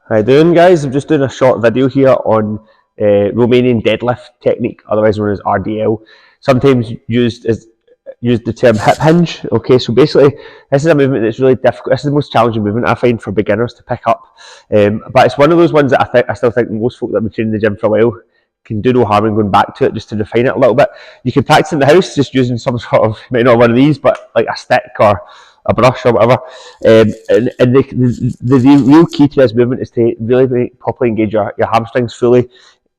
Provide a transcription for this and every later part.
How you doing, guys? I'm just doing a short video here on Romanian deadlift technique, otherwise known as RDL. Sometimes used the term hip hinge. Okay, so basically this is a movement that's really difficult. This is the most challenging movement I find for beginners to pick up. But it's one of those ones that I still think most folk that have been training in the gym for a while can do no harm in going back to it just to refine it a little bit. You can practice in the house just using some sort of, might not one of these, but like a stick or a brush or whatever. And the real key to this movement is to really properly engage your hamstrings fully,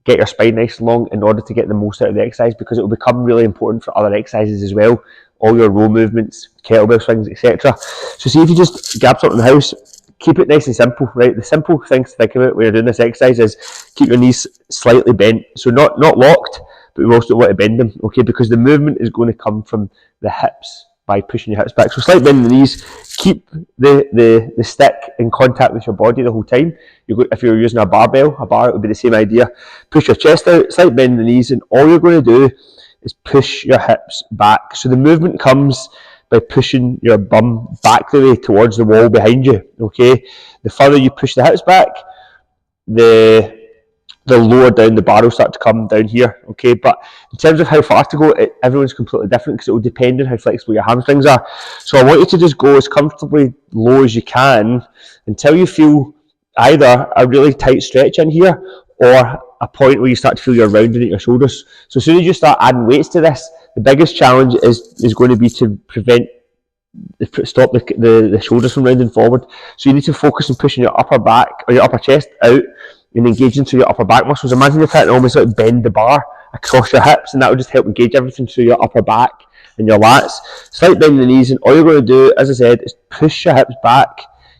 get your spine nice and long in order to get the most out of the exercise, because it will become really important for other exercises as well. All your row movements, kettlebell swings, etc. So see if you just grab something in the house, keep it nice and simple, right? The simple things to think about when you're doing this exercise is keep your knees slightly bent. So not locked, but we also want to bend them, okay? Because the movement is going to come from the hips by pushing your hips back. So slight bend in the knees, keep the stick in contact with your body the whole time. If you're using a bar, it would be the same idea. Push your chest out, slight bend in the knees, and all you're going to do is push your hips back. So the movement comes by pushing your bum back the way towards the wall behind you, okay? The further you push the hips back, the lower down the bar will start to come down here, okay? But in terms of how far to go, everyone's completely different because it will depend on how flexible your hamstrings are. So I want you to just go as comfortably low as you can until you feel either a really tight stretch in here or a point where you start to feel you're rounding at your shoulders. So as soon as you start adding weights to this, the biggest challenge is going to be to stop the shoulders from rounding forward. So you need to focus on pushing your upper back or your upper chest out and engaging through your upper back muscles. Imagine you're trying to almost like bend the bar across your hips, and that will just help engage everything through your upper back and your lats. Slight bend in the knees, and all you're going to do, as I said, is push your hips back,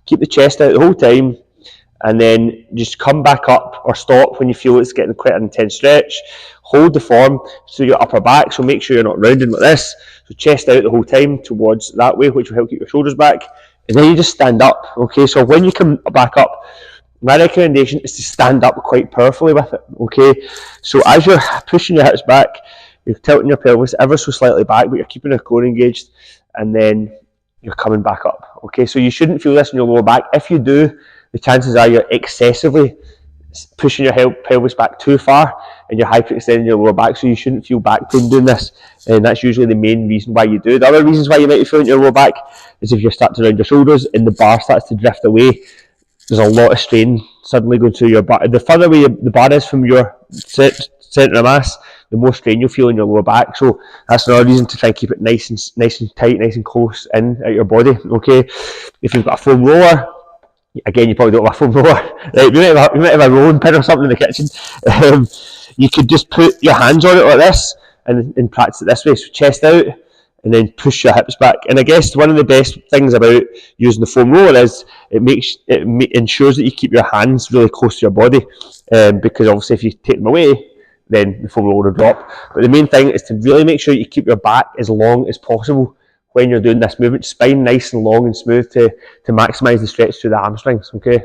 keep the chest out the whole time, and then just come back up or stop when you feel it's getting quite an intense stretch. Hold the form through your upper back, so make sure you're not rounding like this. So chest out the whole time towards that way, which will help keep your shoulders back. And then you just stand up, okay? So when you come back up, my recommendation is to stand up quite powerfully with it, okay? So as you're pushing your hips back, you're tilting your pelvis ever so slightly back, but you're keeping your core engaged, and then you're coming back up, okay? So you shouldn't feel this in your lower back. If you do, the chances are you're excessively pushing your pelvis back too far and you're hyperextending your lower back, so you shouldn't feel back pain doing this, and that's usually the main reason why you do. The other reasons why you might be feeling your lower back is if you start to round your shoulders and the bar starts to drift away. There's a lot of strain suddenly going through your bar. The further away the bar is from your centre of mass, the more strain you'll feel in your lower back. So that's another reason to try and keep it nice and tight, nice and close in at your body, okay? If you've got a foam roller, again, you probably don't have a foam roller, right? You might have a rolling pin or something in the kitchen. You could just put your hands on it like this and practice it this way. So chest out, and then push your hips back. And I guess one of the best things about using the foam roller is it ensures that you keep your hands really close to your body, because obviously if you take them away, then the foam roller will drop. But the main thing is to really make sure you keep your back as long as possible when you're doing this movement. Spine nice and long and smooth to maximise the stretch through the hamstrings, okay?